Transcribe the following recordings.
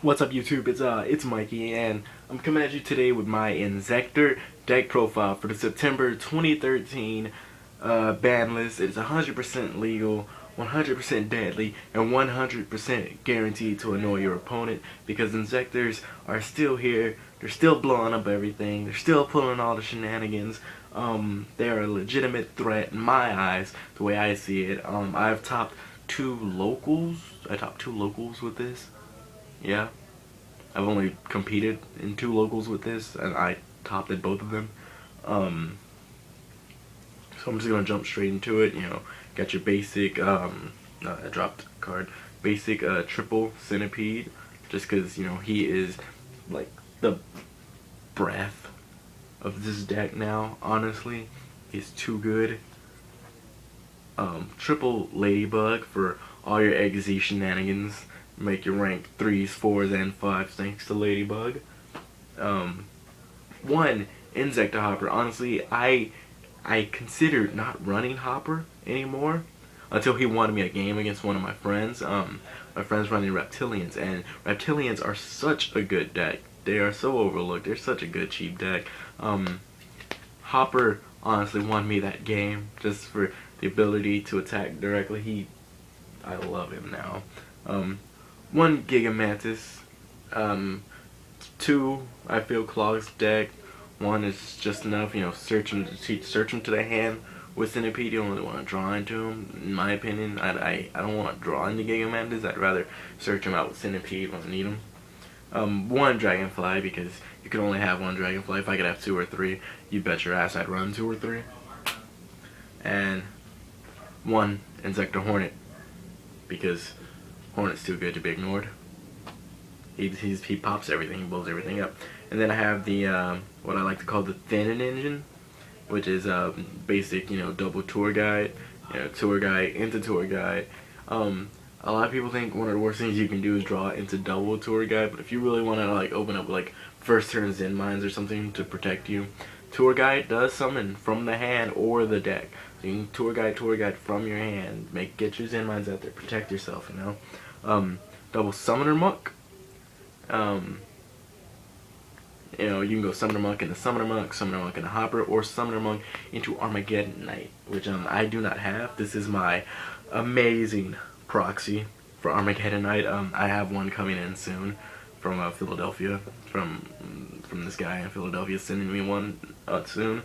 What's up, YouTube? It's Mikey, and I'm coming at you today with my Inzektor deck profile for the September 2013 ban list. It's 100% legal, 100% deadly, and 100% guaranteed to annoy your opponent because Inzektors are still here. They're still blowing up everything. They're still pulling all the shenanigans. They are a legitimate threat in my eyes, the way I see it. I've topped two locals. I topped two locals with this. Yeah, I've only competed in two locals with this, and I topped at both of them. So I'm just gonna jump straight into it. Got your basic. I dropped a card. Basic triple centipede, just because he is like the breath of this deck now. Honestly, he's too good. Triple ladybug for all your XZ shenanigans. Make your rank 3s, 4s, and 5s thanks to Ladybug. One, Inzektor Hopper. Honestly, I considered not running Hopper anymore until he wanted me a game against one of my friends. My friend's running Reptilians, and Reptilians are such a good deck. They are so overlooked. They're such a good cheap deck. Hopper honestly won me that game just for the ability to attack directly. I love him now. One, Gigamantis. Two, I feel Clog's deck. One is just enough, search him to the hand with Centipede. You don't really want to draw into him, in my opinion. I don't want to draw into Gigamantis. I'd rather search him out with Centipede when I need him. One, Dragonfly, because you can only have one Dragonfly. If I could have two or three, you bet your ass I'd run two or three. And one, Inzektor Hornet, because Hornet's too good to be ignored. He pops everything, he blows everything up. And then I have the what I like to call the Thin Engine, which is basic, double tour guide, tour guide into tour guide. A lot of people think one of the worst things you can do is draw into double tour guide, but if you really want to open up first turn Zen Mines or something to protect you, tour guide does summon from the hand or the deck. So you can tour guide from your hand, get your Zen Mines out there, protect yourself, double Summoner Monk. You can go Summoner Monk into Summoner Monk into Hopper, or Summoner Monk into Armageddon Knight, which I do not have. This is my amazing proxy for Armageddon Knight. I have one coming in soon from Philadelphia, from this guy in Philadelphia sending me one soon.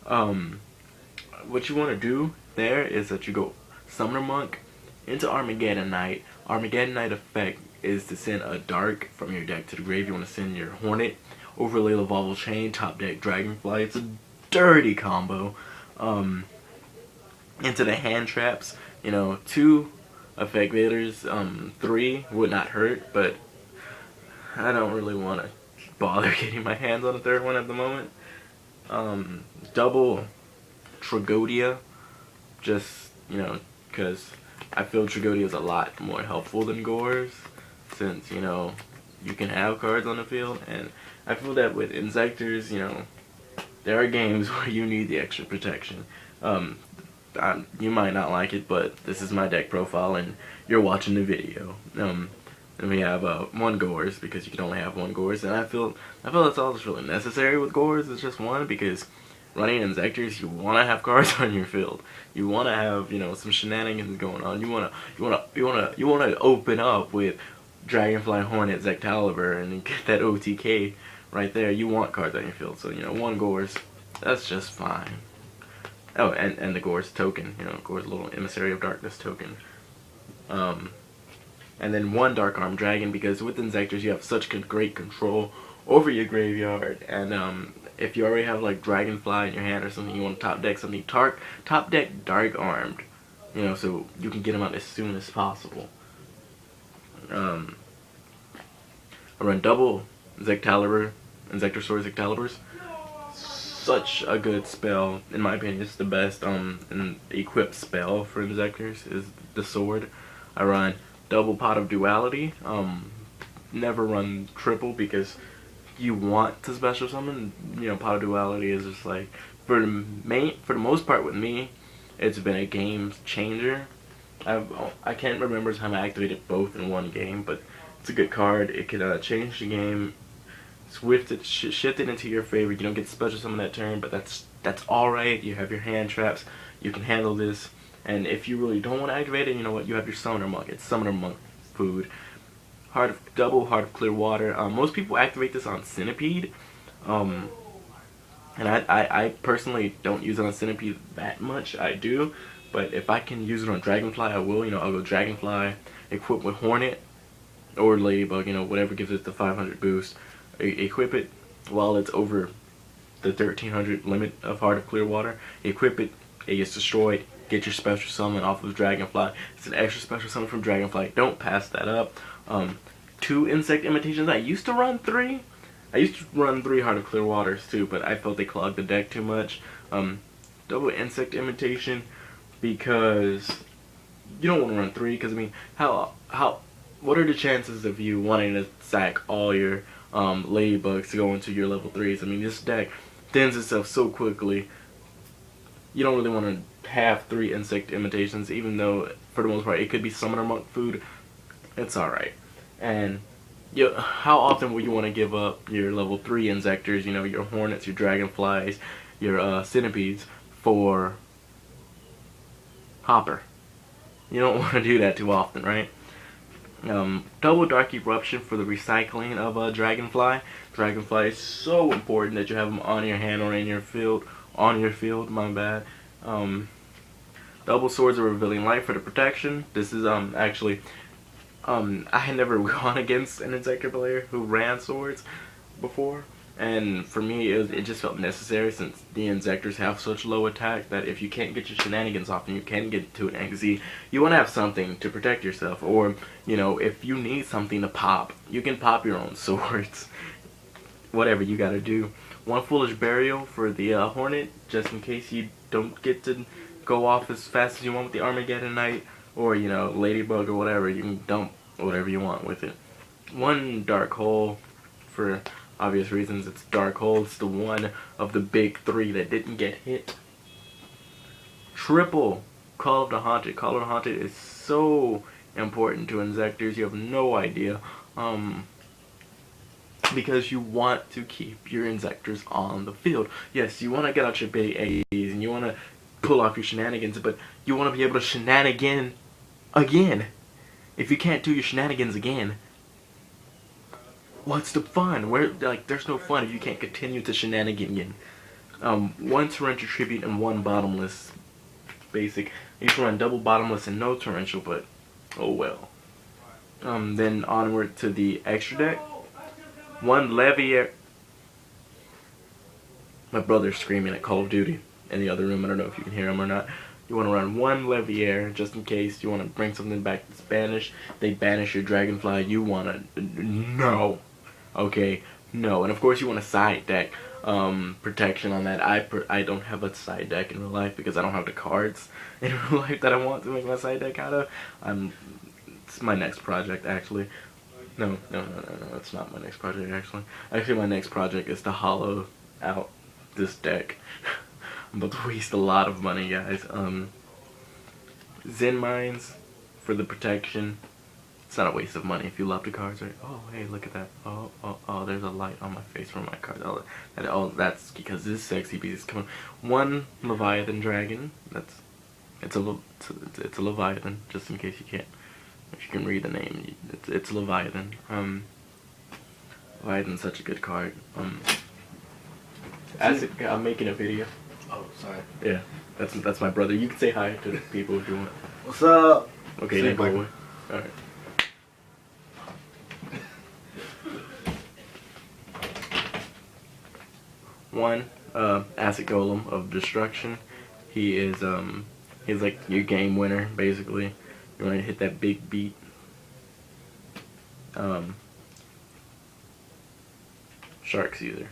What you want to do there is that you go Summoner Monk into Armageddon Knight. Armageddon Knight effect is to send a dark from your deck to the grave. You want to send your Hornet, overlay Lavalval Chain, top deck Dragonfly. It's a dirty combo. Into the hand traps, two effect vaders, three would not hurt, but I don't really want to bother getting my hands on a third one at the moment. Double Tragodia, just, because I feel Tragodia is a lot more helpful than Gores, since, you can have cards on the field, and I feel that with Inzektors, there are games where you need the extra protection. You might not like it, but this is my deck profile, and you're watching the video. And we have one Gores, because you can only have one Gores, and I feel that's all that's really necessary with Gores. It's just one, because running Inzektors, you want to have cards on your field. You want to have some shenanigans going on. You want to open up with Dragonfly, Hornet, Zectaliber, and get that OTK right there. You want cards on your field, so one Gores, that's just fine. Oh, and the Gores token, Gores little Emissary of Darkness token. And then one Dark Arm Dragon, because with Inzektors you have such great control over your graveyard, and if you already have Dragonfly in your hand or something, you want to top deck something, top deck Dark Armed, so you can get them out as soon as possible. I run double Zectaliber, Inzektor Sword Zectalibers. Such a good spell, in my opinion. It's the best an equipped spell for Inzektors is the sword. I run double Pot of Duality. Never run triple because you want to special summon. Pot of Duality is just for the most part with me, it's been a game changer. I can't remember the time I activated both in one game, but It's a good card. It can change the game, shift it into your favor. You don't get special summon that turn, but that's alright. You have your hand traps. You can handle this. And if you really don't want to activate it, you know what? You have your Summoner Monk. It's Summoner Monk food. Double Heart of Clear Water. Most people activate this on Centipede. And I personally don't use it on Centipede that much. I do. But if I can use it on Dragonfly, I will. You know, I'll go Dragonfly, equip with Hornet, or Ladybug, you know, whatever gives it the 500 boost. Equip it while it's over the 1300 limit of Heart of Clear Water. Equip it, it gets destroyed. Get your special summon off of Dragonfly. It's an extra special summon from Dragonfly. Don't pass that up. 2 insect imitations. I used to run 3. I used to run 3 Heart of Clear Waters too, but I felt they clogged the deck too much. Double insect imitation, because you don't want to run 3. Because I mean, what are the chances of you wanting to sack all your ladybugs to go into your level 3s? I mean, this deck thins itself so quickly. You don't really want to have 3 insect imitations, even though for the most part it could be Summoner Monk food. It's alright. And how often will you want to give up your level 3 Inzektors, you know, your Hornets, your Dragonflies, your Centipedes, for Hopper? You don't want to do that too often, right? Double Dark Eruption for the recycling of Dragonfly. Dragonfly is so important that you have them on your hand or in your field. On your field, my bad. Double Swords of Revealing Light for the protection. This is actually I had never gone against an Inzektor player who ran swords before, and for me it just felt necessary, since the Inzektors have such low attack that if you can't get your shenanigans off and you can't get to an XZ, you want to have something to protect yourself. Or, you know, if you need something to pop, you can pop your own swords. Whatever you gotta do. 1 Foolish Burial for the Hornet, just in case you don't get to go off as fast as you want with the Armageddon Knight, or, you know, Ladybug or whatever. You can dump whatever you want with it. 1 Dark Hole, for obvious reasons. It's Dark Hole. It's the one of the big 3 that didn't get hit. Triple Call of the Haunted. Call of the Haunted is so important to Inzektors. You have no idea. Because you want to keep your Inzektors on the field. Yes, you want to get out your big A's and you want to pull off your shenanigans, but you want to be able to shenanigan again. If you can't do your shenanigans again, what's the fun? There's no fun if you can't continue to shenanigan again. 1 Torrential Tribute and 1 Bottomless basic. You can run double Bottomless and no Torrential, but oh well. Then onward to the extra deck. 1 Leviair. My brother's screaming at Call of Duty in the other room. I don't know if you can hear him or not. You want to run 1 Leviair, just in case you want to bring something back to Spanish. They banish your Dragonfly. You want to... No. Okay, no. And of course you want a side deck protection on that. I don't have a side deck in real life because I don't have the cards in real life that I want to make my side deck out of. It's my next project, actually. No, it's not my next project, actually. Actually, my next project is to hollow out this deck. I'm about to waste a lot of money, guys. Zen Mines for the protection. It's not a waste of money if you love the cards, right? Oh, hey, look at that. Oh, there's a light on my face from my card. That's because this sexy beast is coming. 1 Leviathan Dragon. It's a Leviathan, just in case you can't. If you can read the name, it's Leviathan. Leviathan's such a good card. I'm making a video. Oh, sorry. Yeah, that's my brother. You can say hi to the people if you want. What's up? Okay, name boy. Alright. One, Acid Golem of Destruction. He's like your game winner, basically. You want to hit that big beat. Shark Caesar.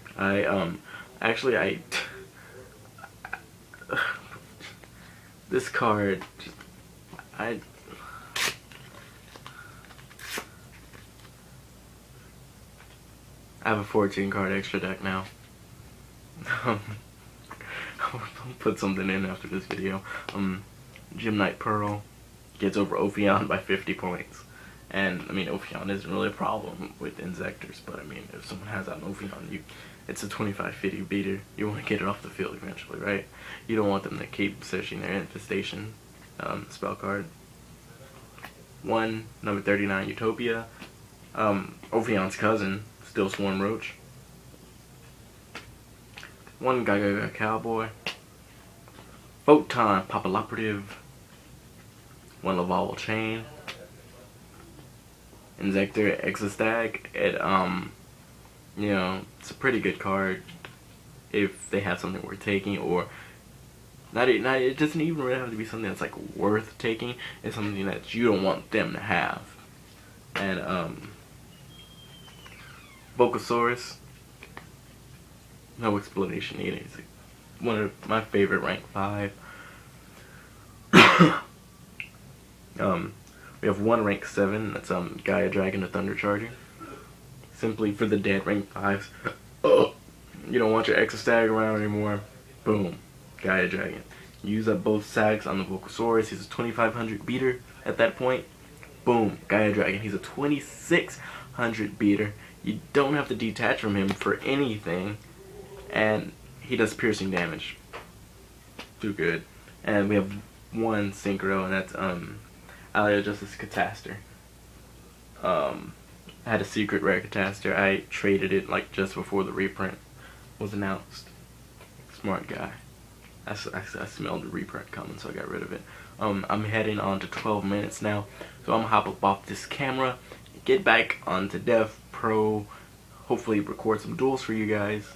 This card, I have a 14 card extra deck now. I'll put something in after this video. Gym Knight Pearl gets over Ophion by 50 points. And I mean, Ophion isn't really a problem with Inzektors, but I mean, if someone has an Ophion, it's a 25-50 beater. You want to get it off the field eventually, right? You don't want them to keep searching their infestation spell card. Number 39, Utopia. Ophion's cousin, still Swarm Roach. One Gaga Cowboy. Photon Papilloperative. One Laval Chain. Inzektor Exostag. It's a pretty good card if they have something worth taking, or it doesn't even really have to be something that's like worth taking. It's something that you don't want them to have. And Vocosaurus, no explanation needed. He's like one of my favorite rank 5. We have one rank 7. That's Gaia Dragon the Thunder Charger. Simply for the dead rank 5s. You don't want your Exostag around anymore. Boom, Gaia Dragon. Use up both sags on the Vocosaurus. He's a 2500 beater at that point. Boom, Gaia Dragon. He's a 2600 beater. You don't have to detach from him for anything, and he does piercing damage. Too good. And we have one Synchro, and that's Alio Justice Cataster. I had a secret rare Cataster. I traded it like just before the reprint was announced. Smart guy. I smelled the reprint coming, so I got rid of it. I'm heading on to 12 minutes now, so I'm gonna hop up off this camera, get back onto Dev Pro, hopefully record some duels for you guys.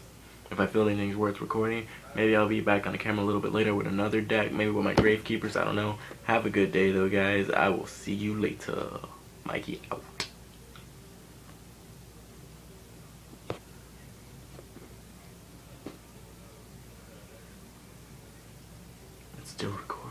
If I feel anything's worth recording, maybe I'll be back on the camera a little bit later with another deck, maybe with my Gravekeepers, I don't know. Have a good day though, guys. I will see you later. Mikey out. It's still recording.